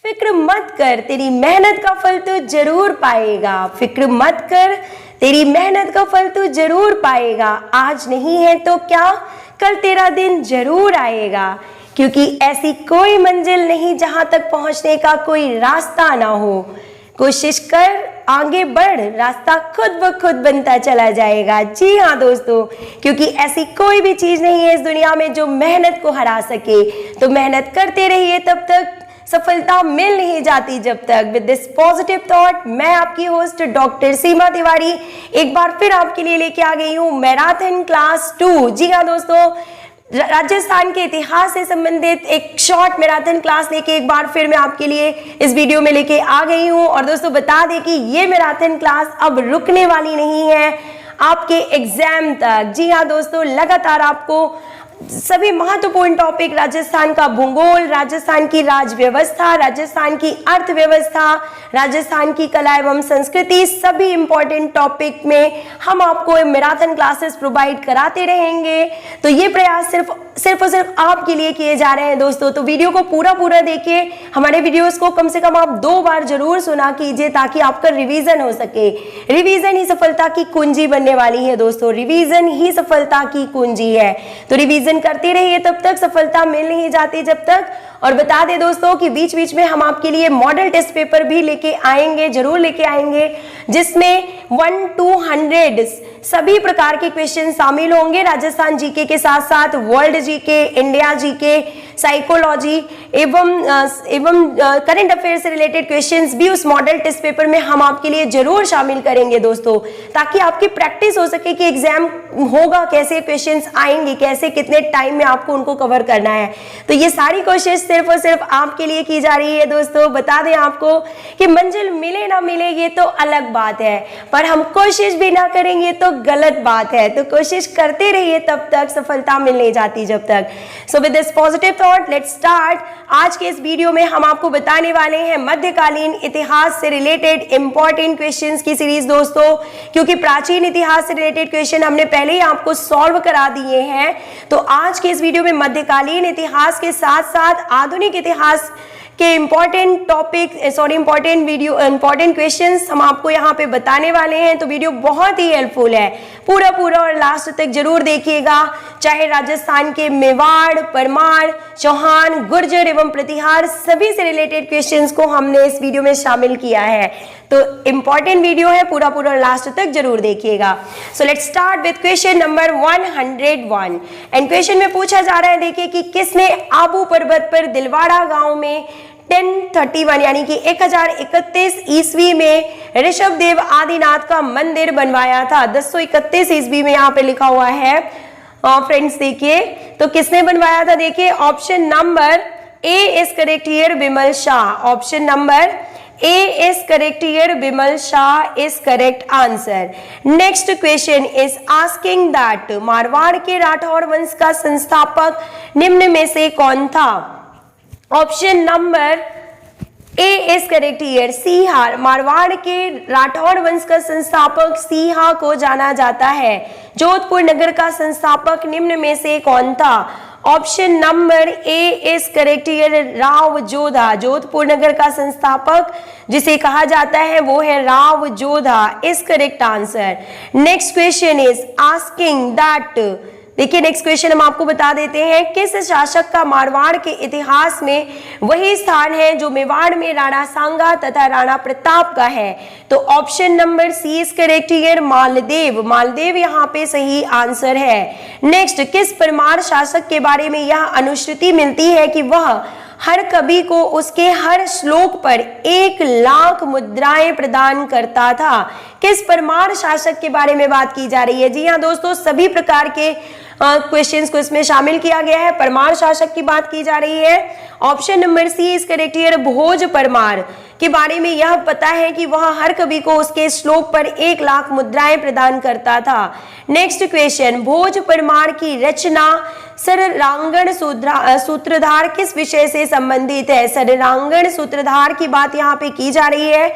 फिक्र मत कर, तेरी मेहनत का फल तू जरूर पाएगा। फिक्र मत कर, तेरी मेहनत का फल तू जरूर पाएगा। आज नहीं है तो क्या, कल तेरा दिन जरूर आएगा। क्योंकि ऐसी कोई मंजिल नहीं जहां तक पहुंचने का कोई रास्ता ना हो। कोशिश कर, आगे बढ़, रास्ता खुद ब खुद बनता चला जाएगा। जी हाँ दोस्तों, क्योंकि ऐसी कोई भी चीज नहीं है इस दुनिया में जो मेहनत को हरा सके। तो मेहनत करते रहिए, तब तक सफलता मिल नहीं जाती जब तक। विद दिस पॉजिटिव थॉट, मैं आपकी होस्ट डॉक्टर सीमा तिवारी एक बार फिर आपके लिए लेके आ गई हूँ मैराथन क्लास 2। जी हाँ दोस्तों, राजस्थान के इतिहास से संबंधित एक शॉर्ट मैराथन क्लास लेके एक बार फिर मैं आपके लिए इस वीडियो में लेके आ गई हूँ। और दोस्तों बता दें कि ये मैराथन क्लास अब रुकने वाली नहीं है आपके एग्जाम तक। जी हाँ दोस्तों, लगातार आपको सभी महत्वपूर्ण टॉपिक, राजस्थान का भूगोल, राजस्थान की राज व्यवस्था, राजस्थान की अर्थव्यवस्था, राजस्थान की कला एवं संस्कृति, सभी इंपॉर्टेंट टॉपिक में हम आपको मैराथन क्लासेस प्रोवाइड कराते रहेंगे। तो ये प्रयास सिर्फ और सिर्फ आपके लिए किए जा रहे हैं दोस्तों। तो वीडियो को पूरा देखिए, हमारे वीडियोस को कम से कम आप 2 बार जरूर सुना कीजिए ताकि आपका रिवीजन हो सके। रिवीजन ही सफलता की कुंजी बनने वाली है दोस्तों, रिवीजन ही सफलता की कुंजी है। तो रिवीजन करते रहिए, तब तक सफलता मिल नहीं जाती जब तक। और बता दें दोस्तों कि बीच बीच में हम आपके लिए मॉडल टेस्ट पेपर भी लेके आएंगे, जरूर लेके आएंगे, जिसमें 1 to 100 सभी प्रकार के क्वेश्चन शामिल होंगे। राजस्थान जीके के साथ साथ world GK, India GK, psychology एवं करंट अफेयर से रिलेटेड क्वेश्चंस भी उस मॉडल टेस्ट पेपर में हम आपके लिए जरूर शामिल करेंगे दोस्तों, ताकि आपकी प्रैक्टिस हो सके कि एग्जाम होगा कैसे, क्वेश्चंस आएंगे कैसे, कितने टाइम में आपको उनको कवर करना है। तो ये सारी कोशिश सिर्फ और सिर्फ आपके लिए की जा रही है दोस्तों। बता दें आपको कि मंजिल मिले ना मिले ये तो अलग बात है, पर हम कोशिश भी ना करेंगे तो गलत बात है। तो कोशिश करते रहिए, तब तक सफलता मिल नहीं जाती जब तक। So with this positive thought let's start. आज के इस वीडियो में हम आपको बताने वाले हैं मध्यकालीन इतिहास से रिलेटेड इंपॉर्टेंट क्वेश्चंस की सीरीज दोस्तों, क्योंकि प्राचीन इतिहास से रिलेटेड क्वेश्चन हमने पहले ही आपको सॉल्व करा दिए हैं। तो आज के इस वीडियो में मध्यकालीन इतिहास के साथ साथ आधुनिक इतिहास के इंपॉर्टेंट टॉपिक इंपॉर्टेंट क्वेश्चंस हम आपको यहाँ पे बताने वाले हैं। तो वीडियो बहुत ही हेल्पफुल है, पूरा और लास्ट तक जरूर देखिएगा। चाहे राजस्थान के मेवाड़, परमार, चौहान, गुर्जर एवं प्रतिहार सभी से रिलेटेड क्वेश्चंस को हमने इस वीडियो में शामिल किया है। तो इंपॉर्टेंट वीडियो है, पूरा और लास्ट तक जरूर देखिएगा। So let's start with question number 101। And question में पूछा जा रहा है, देखिए कि किसने आबू पर्वत पर दिलवाड़ा गांव में 1031 यानी कि 1031 ईस्वी में ऋषभदेव आदिनाथ का मंदिर बनवाया था। 1031 ईस्वी में यहाँ पे लिखा हुआ है फ्रेंड्स। देखिए तो किसने बनवाया था, देखिए option number A is correct here, Vimal Shah. Option number A is correct here, Vimal Shah is correct answer. Next question is asking that Marwar के राठौर वंश का संस्थापक निम्न में से कौन था। Option number A is correct here, Siha. Marwar के राठौर वंश का संस्थापक सीहा को जाना जाता है। जोधपुर नगर का संस्थापक निम्न में से कौन था। Option number A is correct here, Rao Jodha. Jodhpur नगर का संस्थापक जिसे कहा जाता है वो है Rao Jodha is correct answer. Next question is asking that, देखिए नेक्स्ट क्वेश्चन हम आपको बता देते हैं, किस शासक का मारवाड़ के इतिहास में वही स्थान है जो मेवाड़ में राणा सांगा तथा राणा प्रताप का है। तो option number C is correct here, Maldev. Maldev यहाँ पे सही आंसर है। नेक्स्ट, किस परमार शासक के बारे में यह अनुश्रुति मिलती है कि वह हर कवि को उसके हर श्लोक पर 1 लाख मुद्राएं प्रदान करता था। किस परमार शासक के बारे में बात की जा रही है। जी हाँ दोस्तों, सभी प्रकार के क्वेश्चंस को इसमें शामिल किया गया है। परमार शासक की बात की जा रही है। Option number C is correct here, Bhoj Parmar के बारे में यह पता है कि वह हर कवि को उसके श्लोक पर 1 लाख मुद्राएं प्रदान करता था। नेक्स्ट क्वेश्चन, भोज परमार की रचना सररांगण सूत्रधार किस विषय से संबंधित है। सररांगण सूत्रधार की बात यहाँ पे की जा रही है।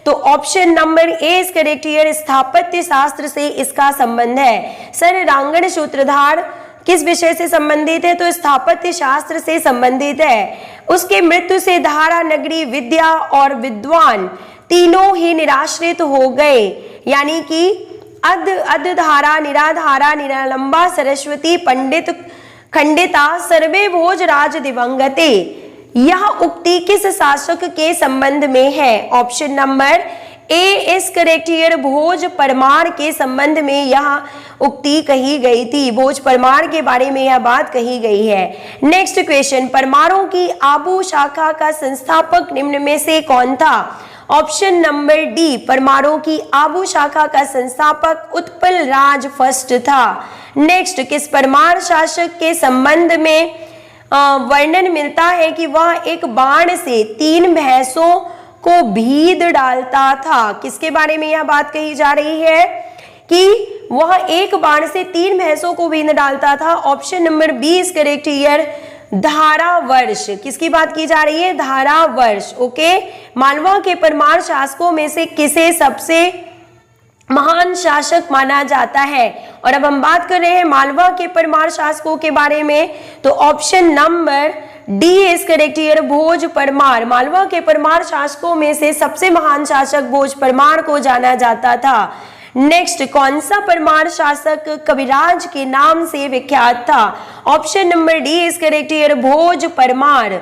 तो option number A is correct here, स्थापत्य शास्त्र से इसका संबंध है। सररांगण सूत्रधार किस विषय से संबंधित है? तो स्थापत्य शास्त्र से संबंधित है। उसके मृत्यु से धारा, नगरी, विद्या और विद्वान तीनों ही निराश्रित हो गए, यानी कि अधधारा, निराधारा, निरालंबा, सरस्वती, पंडित, खंडिता, सर्वे भोज राज दिवंगते। यह उक्ति किस शासक के संबंध में है? Option number A is correct here, Bhoj Parmar के संबंध में यह उक्ति कही गई थी। भोज परमार के बारे में यह बात कही गई है। नेक्स्ट क्वेश्चन, परमारों की आबू शाखा का संस्थापक निम्न में से कौन था? ऑप्शन नंबर डी, परमारों की आबू शाखा का संस्थापक उत्पल राज फर्स्ट था। नेक्स्ट, किस परमार शासक के संबंध में वर्णन मिलता है कि वह एक बाण से 3 भैंसों को भीद डालता था? किसके बारे में यह बात कही जा रही है कि वह एक बाण से 3 भैंसों को भीद डालता था? Option number B is correct here, Dharavarsh. किसकी बात की जा रही है? धारावर्ष। ओके, मालवा के परमार शासकों में से किसे सबसे महान शासक माना जाता है? और अब हम बात कर रहे हैं मालवा के परमार शासकों के बारे में, तो option number D is correct here, Bhoj Parmar. Malwa के परमार शासकों में से सबसे महान शासक भोज परमार को जाना जाता था। नेक्स्ट, कौन सा परमार शासक कविराज के नाम से विख्यात था? Option number D is correct here, Bhoj Parmar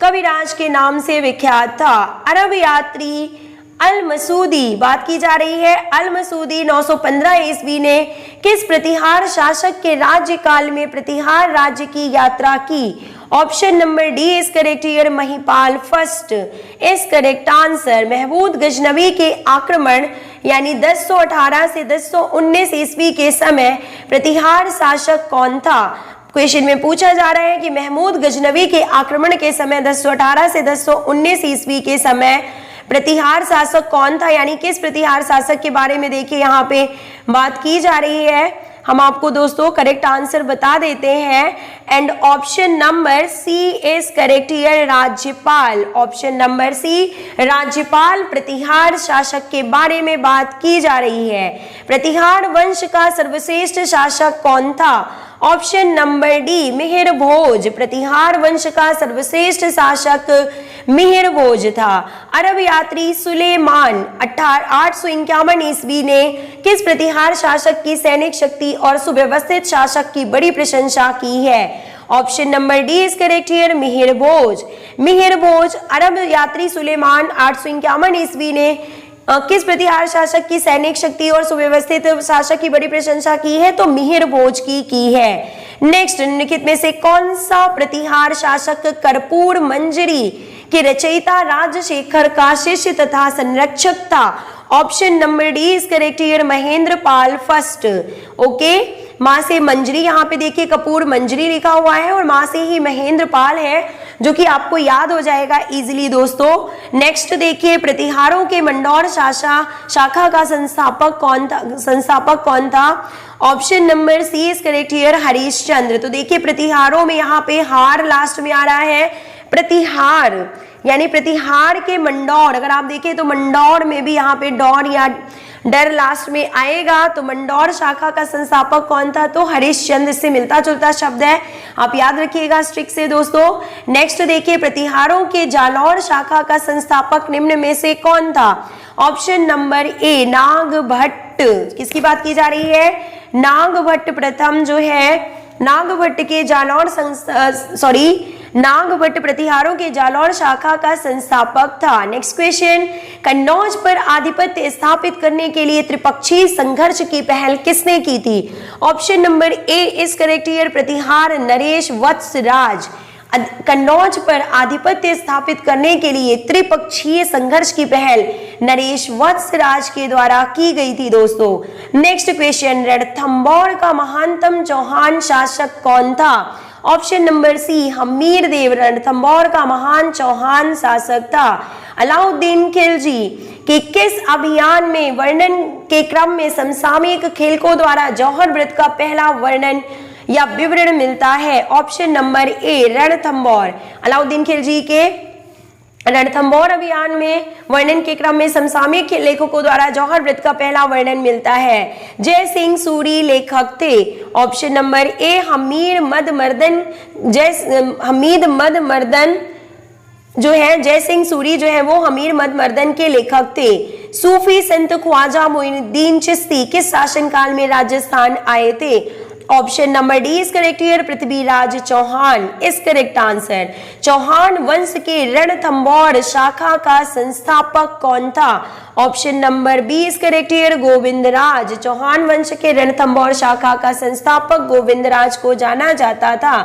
Kaviraj के नाम से विख्यात था। अरब यात्री अल मसूदी, बात की जा रही है, अल मसूदी 915 ईस्वी ने किस प्रतिहार शासक के राज्यकाल में प्रतिहार राज्य की यात्रा की? Option number D is correct here, Mahipal first is correct answer. Mahmud Ghaznavi के आक्रमण यानी 1018 से 1019 ईस्वी के समय प्रतिहार शासक कौन था? क्वेश्चन में पूछा जा रहा है कि महमूद गजनवी के आक्रमण के समय 1018 से 1019 ईस्वी के समय प्रतिहार शासक कौन था, यानी किस प्रतिहार शासक के बारे में देखिए यहाँ पे बात की जा रही है। हम आपको दोस्तों करेक्ट आंसर बता देते हैं, and option number C is correct here, Rajyapal. Option number C, Rajyapal Pratihara शासक के बारे में बात की जा रही है। प्रतिहार वंश का सर्वश्रेष्ठ शासक कौन था? ऑप्शन नंबर डी, मिहिर भोज। प्रतिहार वंश का सर्वश्रेष्ठ शासक मिहिर भोज था। अरब यात्री सुलेमान 851 ईस्वी ने किस प्रतिहार शासक की सैनिक शक्ति और सुव्यवस्थित शासक की बड़ी प्रशंसा की है? Option number D is correct here, Mihir Bhoj. Mihir Bhoj, अरब यात्री सुलेमान 851 ईस्वी ने किस प्रतिहार शासक की सैनिक शक्ति और सुव्यवस्थित शासक की बड़ी प्रशंसा की है? तो मिहिर भोज की है। नेक्स्ट, निम्नलिखित में से कौन सा प्रतिहार शासक कर्पूर मंजरी के रचयिता राजशेखर का शिष्य तथा संरक्षक था? Option number D is correct here, Mahendra Pal first. Okay, माँ से मंजरी, यहाँ पे देखिए कपूर मंजरी लिखा हुआ है और माँ से ही महेंद्र पाल है, जो कि आपको याद हो जाएगा इजीली दोस्तों। नेक्स्ट देखिए, प्रतिहारों के मंडौर शाखा का संस्थापक कौन था? Option number C is correct here, Harishchandra. तो देखिए प्रतिहारों में यहाँ पे हार लास्ट में आ रहा है, प्रतिहार यानी प्रतिहार के मंडौर। अगर आप देखें तो मंडौर में भी यहाँ पे डौर या डर लास्ट में आएगा, तो मंडौर शाखा का संस्थापक कौन था? तो हरिश्चंद्र से मिलता जुलता शब्द है, आप याद रखिएगा स्ट्रिक से दोस्तों। नेक्स्ट देखिए, प्रतिहारों के जालौर शाखा का संस्थापक निम्न में से कौन था? ऑप्शन नंबर ए, नागभट्ट। किसकी बात की जा रही है? नागभट्ट प्रथम जो है नागभट्ट के जालौर नागभट्ट प्रतिहारों के जालौर शाखा का संस्थापक था। नेक्स्ट क्वेश्चन, कन्नौज पर आधिपत्य स्थापित करने के लिए त्रिपक्षीय संघर्ष की पहल किसने की थी? Option number A is correct here, Pratihar नरेश वत्सराज। कन्नौज पर आधिपत्य स्थापित करने के लिए त्रिपक्षीय संघर्ष की पहल नरेश वत्सराज के द्वारा की गई थी दोस्तों। नेक्स्ट क्वेश्चन, रणथंभौर का महानतम चौहान शासक कौन था? ऑप्शन नंबर सी, हमीर देव रणथंभौर का महान चौहान शासक था। अलाउद्दीन खिलजी के किस अभियान में वर्णन के क्रम में समसामयिक खेलकों द्वारा जौहर व्रत का पहला वर्णन या विवरण मिलता है? ऑप्शन नंबर ए, रणथंभौर। अलाउद्दीन खिलजी के रणथंभौर अभियान में वर्णन के क्रम में समसामयिक लेखकों द्वारा जौहर वृत्त का पहला वर्णन मिलता है। जय सिंह सूरी लेखक थे। ऑप्शन नंबर ए हमीद मद मर्दन जो है, जय सिंह सूरी जो है वो हमीर मद मर्दन के लेखक थे। सूफी संत ख्वाजा मोइनुद्दीन चिश्ती किस शासनकाल में राजस्थान आए थे? Option number D is correct here, Prithviraj Chauhan is correct answer. Chauhan वंश के रणथंभौर शाखा का संस्थापक कौन था? Option number B is correct here, Govindraj. Chauhan वंश के रणथंभौर शाखा का संस्थापक गोविंदराज को जाना जाता था।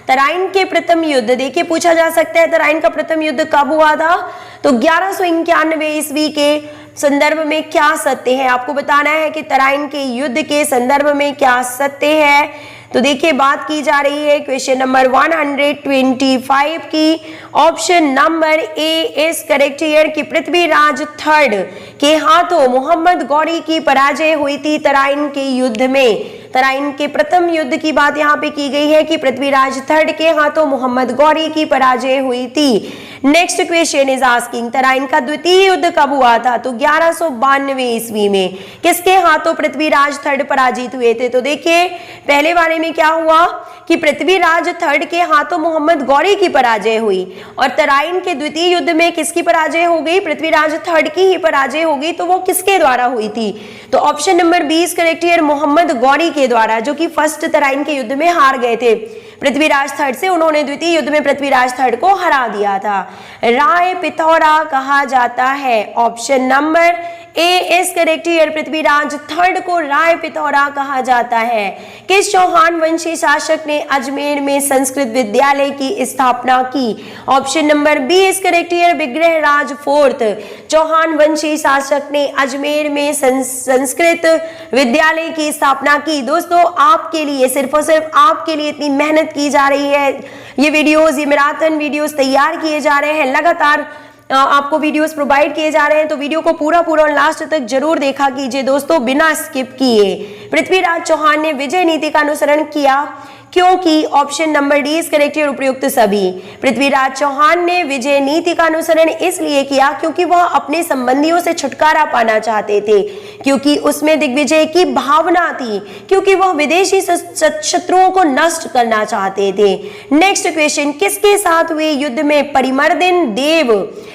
तराइन के प्रथम युद्ध देखिए पूछा जा सकता है, तराइन का प्रथम युद्ध कब हुआ था? तो 1191 ईस्वी के संदर्भ में क्या सत्य है? आपको बताना है कि तराइन के युद्ध के संदर्भ में क्या सत्य है। तो देखिए बात की जा रही है क्वेश्चन नंबर 125 की। Option number A is correct here कि पृथ्वीराज थर्ड के हाथों मोहम्मद गौरी की पराजय हुई थी तराइन के युद्ध में। तराइन के प्रथम युद्ध की बात यहाँ पे की गई है कि पृथ्वीराज थर्ड के हाथों मोहम्मद गौरी की पराजय हुई थी। Next question is asking Tarain का द्वितीय युद्ध कब हुआ था? तो 1192 ईस्वी में। किसके हाथों पृथ्वीराज थर्ड पराजित हुए थे? तो देखिए पहले वाले में क्या हुआ कि पृथ्वीराज थर्ड के हाथों मोहम्मद गौरी की पराजय हुई, और तराइन के द्वितीय युद्ध में किसकी पराजय हो गई? पृथ्वीराज थर्ड की ही पराजय हो गई। तो वो किसके द्वारा हुई थी? तो option number B is correct here, Mohammad Ghori के द्वारा, जो कि फर्स्ट तराइन के युद्ध में हार गए थे पृथ्वीराज थर्ड से। उन्होंने द्वितीय युद्ध में पृथ्वीराज थर्ड को हरा दिया था। राय पिथौरा कहा जाता है। Option number A is correct here, Prithviraj third को राय पिथौरा कहा जाता है। किस चौहान वंशी शासक ने अजमेर में संस्कृत विद्यालय की स्थापना की? Option number B is correct here, Vigraharaj fourth. Chauhan वंशी शासक ने अजमेर में संस्कृत विद्यालय की स्थापना की। दोस्तों आपके लिए सिर्फ और सिर्फ आपके लिए इतनी मेहनत की जा रही है। ये वीडियोस, ये मैराथन वीडियोस तैयार किए जा रहे हैं, लगातार आपको वीडियोस प्रोवाइड किए जा रहे हैं। तो वीडियो को पूरा और लास्ट तक जरूर देखा कीजिए दोस्तों, बिना स्किप किए। पृथ्वीराज चौहान ने विजय नीति का अनुसरण किया क्योंकि option number D is correct here, उपयुक्त सभी। पृथ्वीराज चौहान ने विजय नीति का अनुसरण इसलिए किया क्योंकि वह अपने संबंधियों से छुटकारा पाना चाहते थे, क्योंकि उसमें दिग्विजय की भावना थी, क्योंकि वह विदेशी शत्रुओं को नष्ट करना चाहते थे। नेक्स्ट क्वेश्चन, किसके साथ हुए युद्ध में परिमर्दिन देव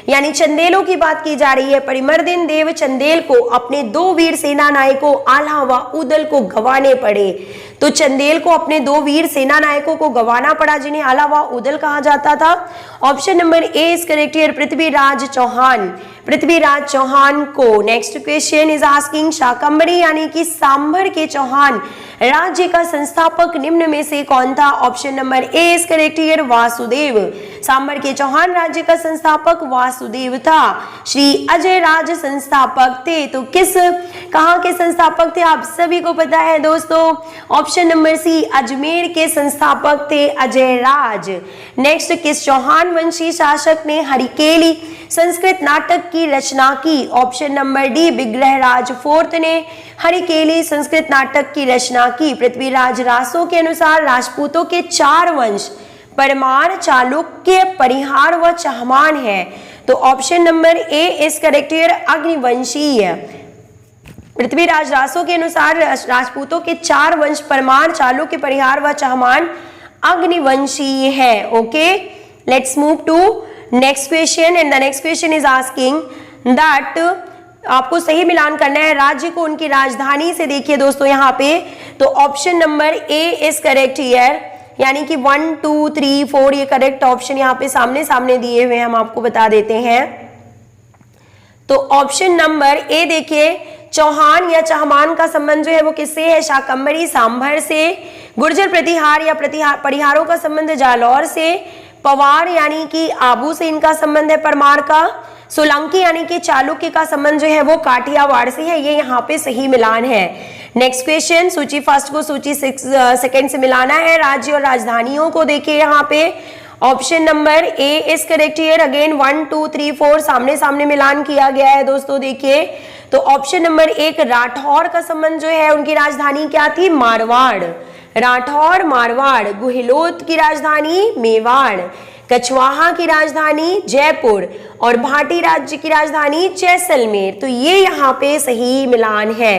यानी चंदेलों की बात की जा रही है? परिमर्दिन देव चंदेल को अपने दो वीर सेना नायकों आल्हा व उदल को गंवाने पड़े। तो चंदेल को अपने दो वीर सेना नायकों को गंवाना पड़ा, जिन्हें आल्हा व उदल कहा जाता था। Option number A is correct here, Prithviraj Chauhan. Prithviraj Chauhan को। Next question is asking Shakambhari यानी कि सांभर के चौहान राज्य का संस्थापक निम्न में से कौन था? Option number A is correct here, Vasudev. Sambar के चौहान राज्य का संस्थापक वासुदेव था। श्री अजय राज संस्थापक थे। तो कहाँ के संस्थापक थे आप सभी को पता है दोस्तों, ऑप्शन नंबर सी, अजमेर के संस्थापक थे अजय राज। नेक्स्ट, किस चौहान वंशी शासक ने हरिकेली संस्कृत नाटक की रचना की? Option number D, Vigraharaj fourth ने हरिकेली संस्कृत नाटक की रचना की। पृथ्वीराज रासो के अनुसार राजपूतों के चार वंश परमार, चालुक्य, परिहार व चहमान है। तो option number A is correct here, अग्निवंशीय। पृथ्वीराज रासो के अनुसार राजपूतों के चार वंश परमार, चालुक्य, परिहार व चहमान अग्निवंशीय है। Okay, let's move to next question and the next question is asking that आपको सही मिलान करना है राज्य को उनकी राजधानी से। देखिए दोस्तों यहाँ पे, तो option number A is correct here, यानी कि 1 2 3 4 ये करेक्ट ऑप्शन यहाँ पे सामने दिए हुए हम आपको बता देते हैं। तो ऑप्शन नंबर ए देखिए, चौहान या चहमान का संबंध जो है वो किससे है? शाकंभरी सांभर से। गुर्जर प्रतिहार या परिहारों का संबंध जालौर से। पवार यानी कि आबू से इनका संबंध है परमार का। सोलंकी यानी कि चालुक्य का संबंध जो है वो काठियावाड़ से है। ये यहाँ पे सही मिलान है। नेक्स्ट क्वेश्चन, सूची फर्स्ट को सूची सेकंड से मिलाना है राज्य और राजधानियों को। देखिए यहाँ पे option number A is correct here, again 1 2 3 4 सामने मिलान किया गया है दोस्तों। देखिए तो ऑप्शन नंबर एक, राठौर का संबंध जो है उनकी राजधानी क्या थी? मारवाड़। राठौर मारवाड़। गुहिलोत की राजधानी मेवाड़। कछवाहा की राजधानी जयपुर और भाटी राज्य की राजधानी जैसलमेर। तो ये यहाँ पे सही मिलान है।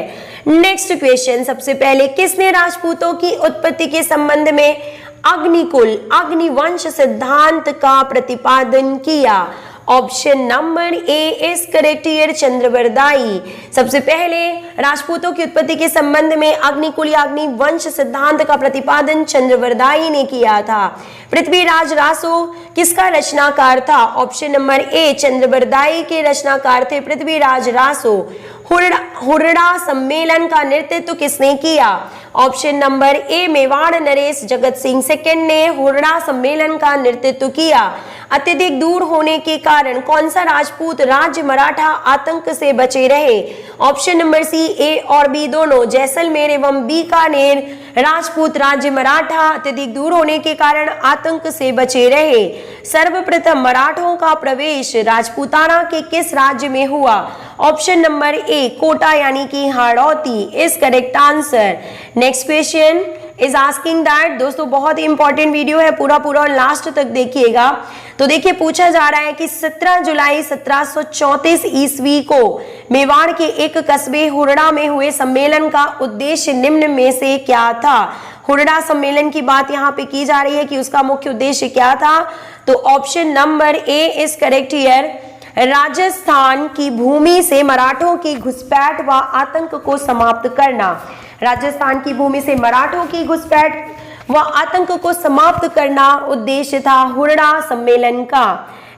नेक्स्ट क्वेश्चन, सबसे पहले किसने राजपूतों की उत्पत्ति के संबंध में अग्निकुल अग्निवंश सिद्धांत का प्रतिपादन किया? Option number A is correct here, Chand Bardai. सबसे पहले राजपूतों की उत्पत्ति के संबंध में अग्निकुल या अग्निवंश सिद्धांत का प्रतिपादन चंद्रवरदाई ने किया था। पृथ्वीराज रासो किसका रचनाकार था? ऑप्शन नंबर ए चंद्रवरदाई के रचनाकार थे पृथ्वीराज रासो। हुरड़ा सम्मेलन का नेतृत्व किसने किया? ऑप्शन नंबर ए मेवाड़ नरेश जगत सिंह सेकंड ने हुरड़ा सम्मेलन का नेतृत्व किया। अत्यधिक दूर होने के कारण कौन सा राजपूत राज्य मराठा आतंक से बचे रहे? ऑप्शन नंबर सी ए और बी दोनों, जैसलमेर एवं बीकानेर राजपूत राज्य मराठा अत्यधिक दूर होने के कारण आतंक से बचे रहे। सर्वप्रथम मराठों का प्रवेश राजपूताना के किस राज्य में हुआ? ऑप्शन नंबर ए कोटा यानी कि Hadoti is correct answer. Next question is asking that, दोस्तों बहुत ही इंपॉर्टेंट वीडियो है, पूरा और लास्ट तक देखिएगा। तो देखिए पूछा जा रहा है कि 17 जुलाई 1734 ईस्वी को मेवाड़ के एक कस्बे हुरड़ा में हुए सम्मेलन का उद्देश्य निम्न में से क्या था? हुरड़ा सम्मेलन की बात यहाँ पे की जा रही है कि उसका मुख्य उद्देश्य क्या था? तो option number A is correct here, Rajasthan की भूमि से मराठों की घुसपैठ व आतंक को समाप्त करना। राजस्थान की भूमि से मराठों की घुसपैठ व आतंक को समाप्त करना उद्देश्य था हुरड़ा सम्मेलन का।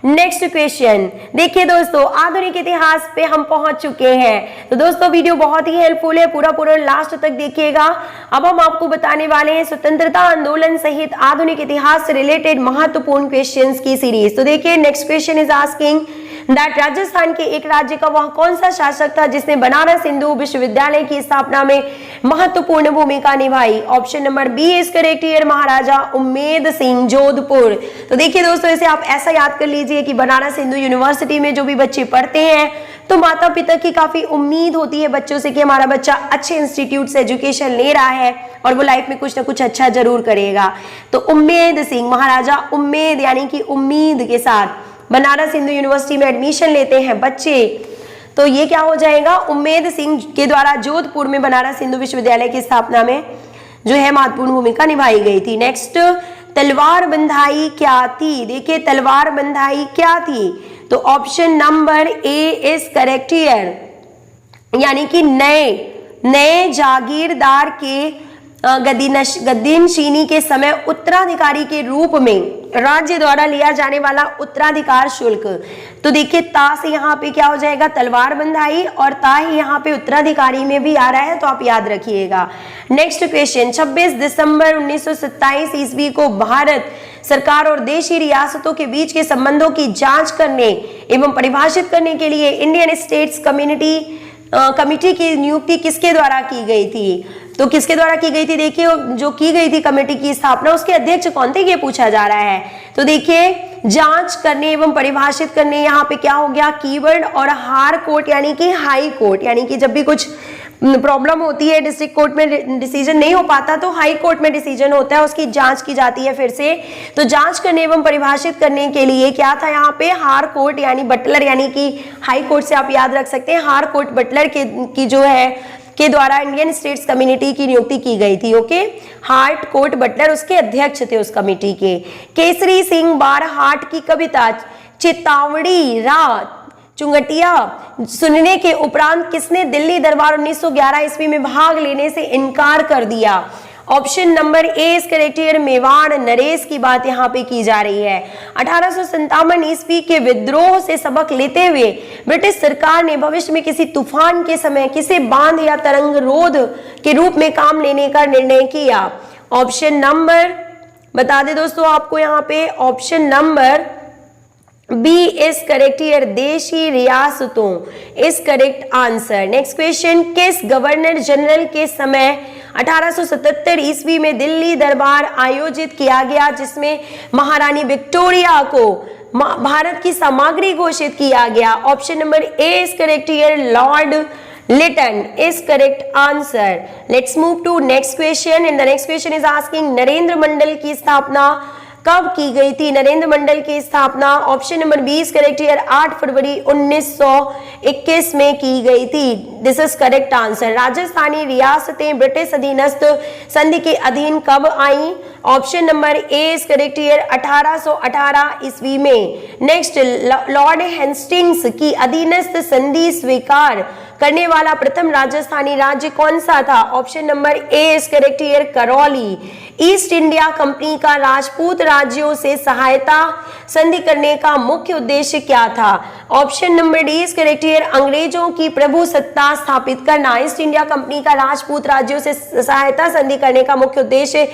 नेक्स्ट क्वेश्चन देखिए दोस्तों, आधुनिक इतिहास पे हम पहुंच चुके हैं। तो दोस्तों वीडियो बहुत ही हेल्पफुल है, पूरा लास्ट तक देखिएगा। अब हम आपको बताने वाले हैं स्वतंत्रता आंदोलन सहित आधुनिक इतिहास से रिलेटेड महत्वपूर्ण क्वेश्चंस की सीरीज। तो देखिए next question is asking that Rajasthan के एक राज्य का वह कौन सा शासक था जिसने बनारस हिंदू विश्वविद्यालय की स्थापना में महत्वपूर्ण भूमिका निभाई? Option number B is correct here, Maharaja Umaid Singh Jodhpur. तो देखिए दोस्तों इसे आप ऐसा याद कर लीजिए कि बनारस हिंदू यूनिवर्सिटी में जो भी बच्चे पढ़ते हैं तो माता पिता की काफी उम्मीद होती है बच्चों से कि हमारा बच्चा अच्छे इंस्टीट्यूट से एजुकेशन ले रहा है और वो लाइफ में कुछ ना कुछ अच्छा जरूर करेगा। तो उम्मेद सिंह, महाराजा उम्मेद यानी कि उम्मीद के साथ बनारस हिंदू यूनिवर्सिटी में एडमिशन लेते हैं बच्चे, तो ये क्या हो जाएगा? उम्मेद सिंह के द्वारा जोधपुर में बनारस हिंदू विश्वविद्यालय की स्थापना में जो है महत्वपूर्ण भूमिका निभाई गई थी। नेक्स्ट, तलवार बंधाई क्या थी? देखिए तलवार बंधाई क्या थी? तो option number A is correct here, यानी कि नए जागीरदार के गद्दीनशीनी के समय उत्तराधिकारी के रूप में राज्य द्वारा लिया जाने वाला उत्तराधिकार शुल्क। तो देखिए ता से यहाँ पे क्या हो जाएगा? तलवार बंधाई, और ता ही यहाँ पे उत्तराधिकारी में भी आ रहा है, तो आप याद रखिएगा। नेक्स्ट क्वेश्चन, 26 दिसंबर 1927 ईस्वी को भारत सरकार और देशी रियासतों के बीच के संबंधों की जांच करने एवं परिभाषित करने के लिए इंडियन स्टेट्स कमिटी की नियुक्ति किसके द्वारा की गई थी? तो किसके द्वारा की गई थी? देखिए जो की गई थी कमेटी की स्थापना, उसके अध्यक्ष कौन थे ये पूछा जा रहा है। तो देखिए जांच करने एवं परिभाषित करने, यहाँ पे क्या हो गया कीवर्ड, और हार कोर्ट यानी कि हाई कोर्ट, यानी कि जब भी कुछ प्रॉब्लम होती है डिस्ट्रिक्ट कोर्ट में डिसीजन नहीं हो पाता तो हाई कोर्ट में डिसीजन होता है, उसकी जांच की जाती है फिर से। तो जांच करने एवं परिभाषित करने के लिए क्या था यहाँ पे? हार कोर्ट यानी बटलर, यानी कि हाई कोर्ट से आप याद रख सकते हैं हार कोर्ट बटलर की जो है के द्वारा इंडियन स्टेट्स कम्युनिटी की नियुक्ति की गई थी। ओके, हार्ट कोर्ट बटलर उसके अध्यक्ष थे उस कमेटी के। केसरी सिंह बारहाट की कविता चितावड़ी रात चुंगटिया सुनने के उपरांत किसने दिल्ली दरबार 1911 ईस्वी में भाग लेने से इनकार कर दिया? Option number A is correct here, Mewar Naresh की बात यहाँ पे की जा रही है। 1857 ईस्वी के विद्रोह से सबक लेते हुए ब्रिटिश सरकार ने भविष्य में किसी तूफान के समय किसे बांध या तरंग रोध के रूप में काम लेने का निर्णय किया? ऑप्शन नंबर बता दे दोस्तों आपको यहाँ पे, option number B is correct here, देशी रियासतों is correct answer. Next question, किस गवर्नर जनरल के समय 1877 ईस्वी में दिल्ली दरबार आयोजित किया गया जिसमें महारानी विक्टोरिया को भारत की सामग्री घोषित किया गया? Option number A is correct here, Lord Lytton is correct answer. Let's move to next question, and the next question is asking Narendra Mandal की स्थापना कब की गई थी नरेंद्र मंडल की स्थापना? ऑप्शन नंबर 20 करेक्ट ईयर 8 फरवरी 1921 में की गई थी। This is correct answer. Rajasthani रियासतें ब्रिटिश अधीनस्थ संधि के अधीन कब आई? Option number A is correct year 1818 ईस्वी में। नेक्स्ट, लॉर्ड हेस्टिंग्स की अधीनस्थ संधि स्वीकार करने वाला प्रथम राजस्थानी राज्य कौन सा था? Option number A is correct year Karauli. East India company का राजपूत राज्यों से सहायता संधि करने का मुख्य उद्देश्य क्या था? Option number D is correct year अंग्रेजों की प्रभुसत्ता स्थापित करना। ईस्ट इंडिया कंपनी का राजपूत राज्यों से सहायता संधि करने का मुख्य उद्देश्य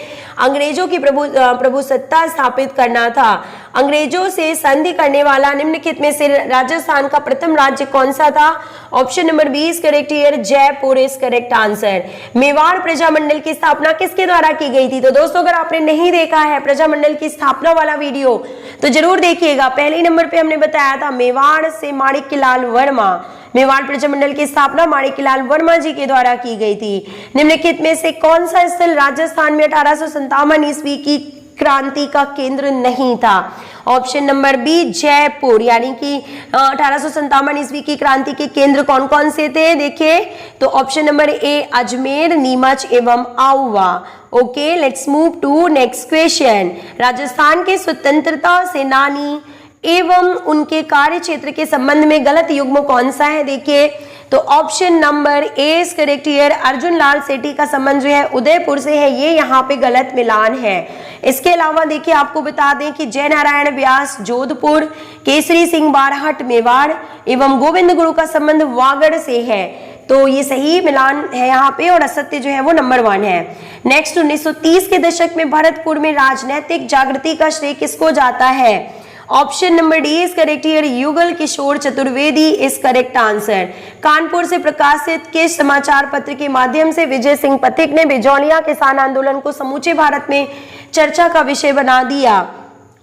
अंग्रेजों की प्रभुसत्ता स्थापित करना था। अंग्रेजों से संधि करने वाला निम्नलिखित में से राजस्थान का प्रथम राज्य कौन सा था? Option number 20 correct year Jaipur is correct answer. Mewar Prajamandal की स्थापना किसके द्वारा की गई थी? तो दोस्तों, अगर आपने नहीं देखा है प्रजामंडल की स्थापना वाला वीडियो तो जरूर देखिएगा। पहले नंबर पे हमने बताया था मेवाड़ से माणिक्यलाल वर्मा। मेवाड़ प्रजामंडल की स्थापना माणिक्यलाल वर्मा जी के द्वारा की गई थी। निम्नलिखित में से कौन सा स्थल राजस्थान में 1857 ईस्वी की क्रांति का केंद्र नहीं था? ऑप्शन नंबर बी जयपुर, यानी कि 1857 ईस्वी की क्रांति के केंद्र कौन कौन से थे? देखिए, तो option number A Ajmer, Neemuch एवं Auwa. Okay, let's move to next question. Rajasthan के स्वतंत्रता सेनानी एवं उनके कार्य क्षेत्र के संबंध में गलत युग्म कौन सा है? देखिए, तो option number A is correct year Arjun Lal Sethi का संबंध जो है उदयपुर से है, ये यहाँ पे गलत मिलान है। इसके अलावा देखिए, आपको बता दें कि जय नारायण व्यास जोधपुर, केसरी सिंह बारहट मेवाड़ एवं गोविंद गुरु का संबंध वागड़ से है, तो ये सही मिलान है यहाँ पे, और असत्य जो है वो नंबर 1 है। नेक्स्ट, 1930 के दशक में भरतपुर में राजनैतिक जागृति का श्रेय किसको जाता है? Option number D is correct year Yugal Kishore Chaturvedi is correct answer. Kanpur से प्रकाशित किस समाचार पत्र के माध्यम से विजय सिंह पथिक ने बिजौलिया किसान आंदोलन को समूचे भारत में चर्चा का विषय बना दिया?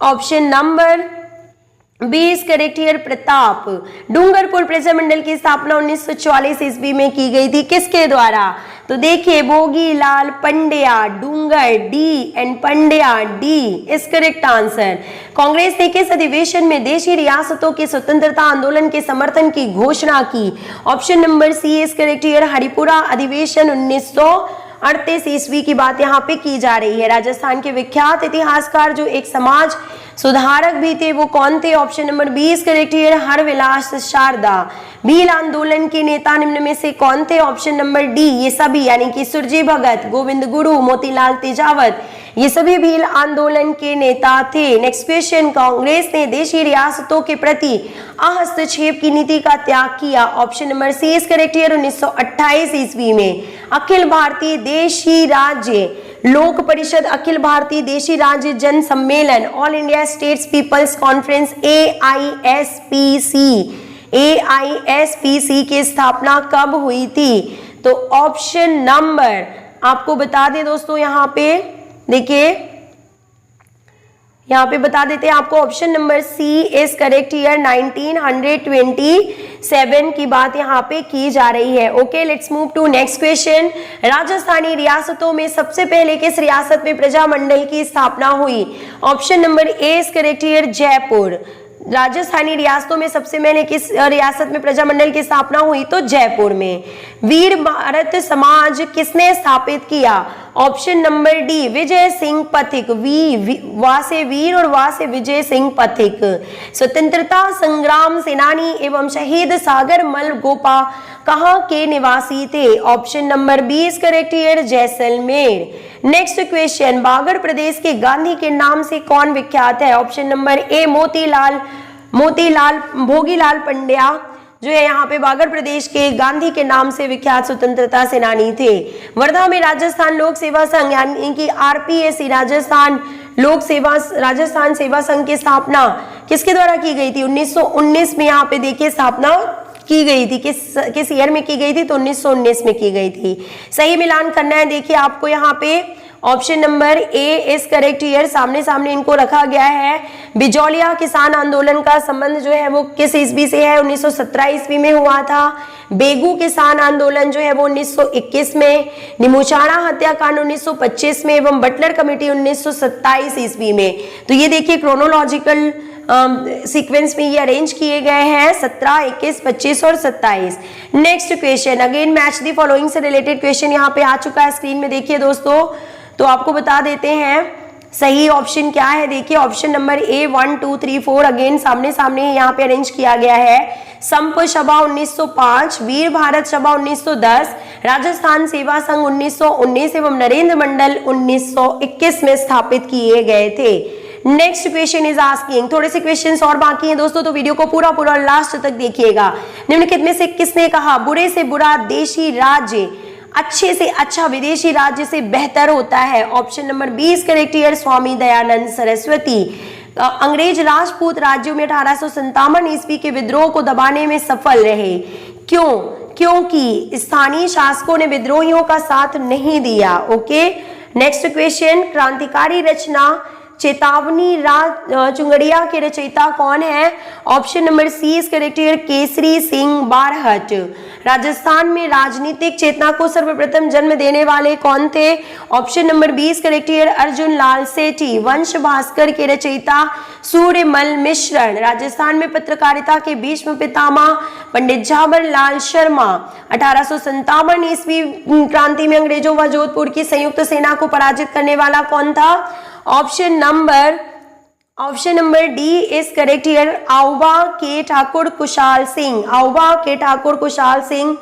Option number B is correct here Pratap. Dungarpur Prajamandal की स्थापना 1944 ईस्वी में की गई थी, किसके द्वारा? तो देखिए, Bhogi Lal Pandya, Dungar D and Pandya D is correct answer. Congress ने किस अधिवेशन में देशी रियासतों के स्वतंत्रता आंदोलन के समर्थन की घोषणा की? Option number C is correct here Haripura अधिवेशन 1938 ईस्वी की बात यहाँ पे की जा रही है। राजस्थान के विख्यात इतिहासकार जो एक समाज सुधारक भी थे वो कौन थे? Option number B is correct here Harvilas Sharda. Bhil आंदोलन के नेता निम्न में से कौन थे? ऑप्शन नंबर डी ये सभी, यानी कि सुरजी भगत, गोविंद गुरु, मोतीलाल तेजावत, ये सभी भील आंदोलन के नेता थे। नेक्स्ट क्वेश्चन, कांग्रेस ने देशी रियासतों के प्रति हस्तक्षेप की नीति का त्याग किया? Option number C is correct here 1928 ईस्वी में। अखिल भारतीय देशी राज्य लोक परिषद, अखिल भारतीय देशी राज्य जन सम्मेलन, all India states people's conference AISPC की स्थापना कब हुई थी? तो ऑप्शन नंबर आपको बता दें दोस्तों, यहाँ पे देखिए, यहाँ पे बता देते हैं आपको, option number C is correct here 1927 की बात यहाँ पे की जा रही है। Okay, let's move to next question. Rajasthani रियासतों में सबसे पहले किस रियासत में प्रजामंडल की स्थापना हुई? Option number A is correct year Jaipur. Rajasthani रियासतों में सबसे पहले किस रियासत में प्रजामंडल की स्थापना हुई? तो जयपुर में। वीर भारत समाज किसने स्थापित किया? Option number D Vijay Singh Pathik. वा से वीर और वा से विजय सिंह पथिक। स्वतंत्रता संग्राम सेनानी एवं शहीद सागर मल गोपा कहाँ के निवासी थे? Option number B is correct year Jaisalmer. Next question, Bagad प्रदेश के गांधी के नाम से कौन विख्यात है? Option number A Bhogilal Pandya जो है यहाँ पे बागड़ प्रदेश के गांधी के नाम से विख्यात स्वतंत्रता सेनानी थे। वर्धा में राजस्थान लोक सेवा संघ यानी कि RPSC राजस्थान सेवा संघ की स्थापना किसके द्वारा की गई थी? 1919 में यहाँ पे देखिए स्थापना की गई थी। किस ईयर में की गई थी? तो 1919 में की गई थी। सही मिलान करना है। देखिए आपको यहाँ पे option number A is correct here. सामने सामने इनको रखा गया है। बिजौलिया किसान आंदोलन का संबंध जो है वो किस ईस्वी से है? 1917 ईस्वी में हुआ था। बेगू किसान आंदोलन जो है वो 1921 में, निमुचाणा हत्याकांड 1925 में एवं बटलर कमेटी 1927 ईस्वी में। तो ये देखिए क्रोनोलॉजिकल सीक्वेंस में ये अरेंज किए गए हैं 17, 21, 25 और 27। Next question, again match the following से रिलेटेड क्वेश्चन यहाँ पे आ चुका है स्क्रीन में, देखिए दोस्तों। तो आपको बता देते हैं सही ऑप्शन क्या है। देखिए ऑप्शन नंबर ए 1, 2, 3, 4 अगेन सामने सामने यहाँ पे अरेंज किया गया है। संप सभा 1905, वीर भारत सभा 1910, राजस्थान सेवा संघ 1919 एवं नरेंद्र मंडल 1921 में स्थापित किए गए थे। नेक्स्ट क्वेश्चन इज आस्किंग, थोड़े से क्वेश्चंस और बाकी हैं दोस्तों, तो वीडियो को पूरा पूरा लास्ट तक देखिएगा। निम्नलिखित में से किसने कहा बुरे से बुरा देशी राज्य अच्छे से अच्छा विदेशी राज्य से बेहतर होता है? Option number 20 correct here, Swami Dayanand Saraswati. अंग्रेज राजपूत राज्यों में 1857 ईस्वी के विद्रोह को दबाने में सफल रहे। क्यों? क्योंकि स्थानीय शासकों ने विद्रोहियों का साथ नहीं दिया। ओके, नेक्स्ट क्वेश्चन, क्रांतिकारी रचना चेतावनी राज चुंगड़िया के रचयिता कौन है? Option number C is correct here, Kesari Singh Barhat. Rajasthan में राजनीतिक चेतना को सर्वप्रथम जन्म देने वाले कौन थे? Option number 20 correct here, Arjun Lal Sethi. Vansh Bhaskar के रचयिता सूर्यमल मिश्रण। राजस्थान में पत्रकारिता के भीष्म पितामह पंडित झाबर लाल शर्मा। 1857 ईस्वी क्रांति में अंग्रेजों व जोधपुर की संयुक्त सेना को पराजित करने वाला कौन था? Option number D is correct here, Auwa के ठाकुर कुशाल सिंह। आउबा के Thakur Kushal Singh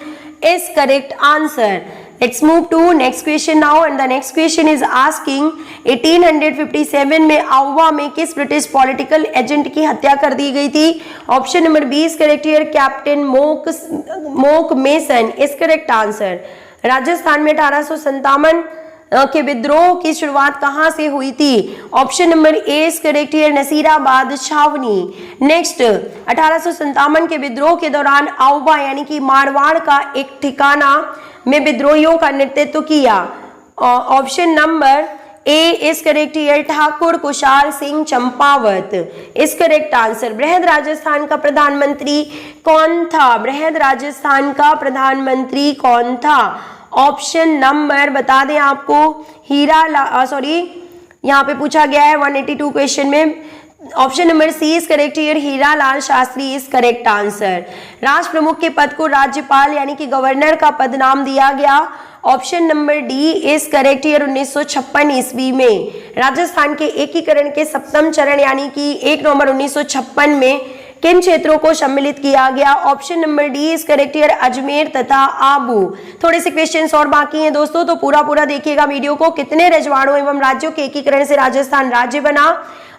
is correct answer. Let's move to next question now, and the next question is asking 1857 में आउवा में किस ब्रिटिश पॉलिटिकल एजेंट की हत्या कर दी गई थी? Option number 20 correct here, captain Monck Mason is correct answer. Rajasthan में 1857 के विद्रोह की शुरुआत कहां से हुई थी? Option number A is correct here, Nasirabad छावनी। नेक्स्ट, 1857 के विद्रोह के दौरान आउवा यानी कि मारवाड़ का एक ठिकाना में विद्रोहियों का नेतृत्व किया। Option number A is correct here, Thakur Kushal Singh Champawat is correct answer. बृहद राजस्थान का प्रधानमंत्री कौन था? बृहद राजस्थान का प्रधानमंत्री कौन था? ऑप्शन नंबर बता दें आपको, यहाँ पे पूछा गया है 182 क्वेश्चन में। Option number C is correct here, Hira Lal Shastri is correct answer. राष्ट्र प्रमुख के पद को राज्यपाल यानी कि गवर्नर का पद नाम दिया गया। Option number D is correct here, 1956 ईस्वी में। राजस्थान के एकीकरण के सप्तम चरण यानी कि 1 नवंबर 1956 में किन क्षेत्रों को सम्मिलित किया गया? Option number D is correct here, Ajmer तथा आबू। थोड़े से क्वेश्चंस और बाकी हैं दोस्तों, तो पूरा पूरा देखिएगा वीडियो को। कितने रजवाड़ों एवं राज्यों के एकीकरण से राजस्थान राज्य बना?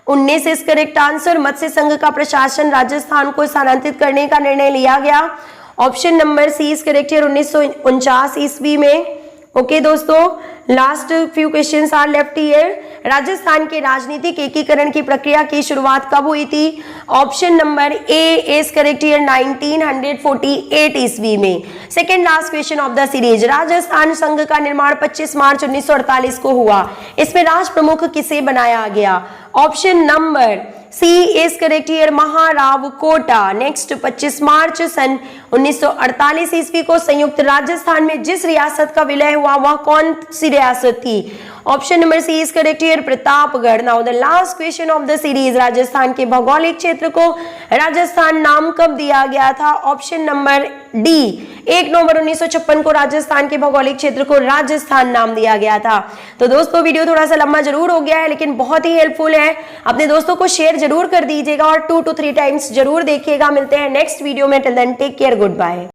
19 इज करेक्ट आंसर। मत्स्य संघ का प्रशासन राजस्थान को स्थानांतरित करने का निर्णय लिया गया। Option number C is correct here, 1949 ईस्वी में। ओके दोस्तों, last few questions are left here. Rajasthan के राजनीतिक एकीकरण की प्रक्रिया की शुरुआत कब हुई थी? Option number A is correct here, 1948 ईस्वी में। Second last question of the series, Rajasthan संघ का निर्माण 25 मार्च 1948 को हुआ। इसमें राष्ट्र प्रमुख किसे बनाया गया? Option number C is correct here, Maharao Kota. Next, 25 मार्च सन 1948 ईस्वी को संयुक्त राजस्थान में जिस रियासत का विलय हुआ वह कौन सी रियासत थी? Option number C is correct here, Pratapgarh. Now the last question of the series, Rajasthan के भौगोलिक क्षेत्र को राजस्थान नाम कब दिया गया था? ऑप्शन नंबर डी, 1 नवंबर 1956 को राजस्थान के भौगोलिक क्षेत्र को राजस्थान नाम दिया गया था। तो दोस्तों वीडियो थोड़ा सा लंबा जरूर हो गया है लेकिन बहुत ही हेल्पफुल है। अपने दोस्तों को शेयर जरूर कर दीजिएगा और 2 to 3 टाइम्स जरूर देखिएगा। मिलते हैं नेक्स्ट वीडियो में। Till then take care, good bye.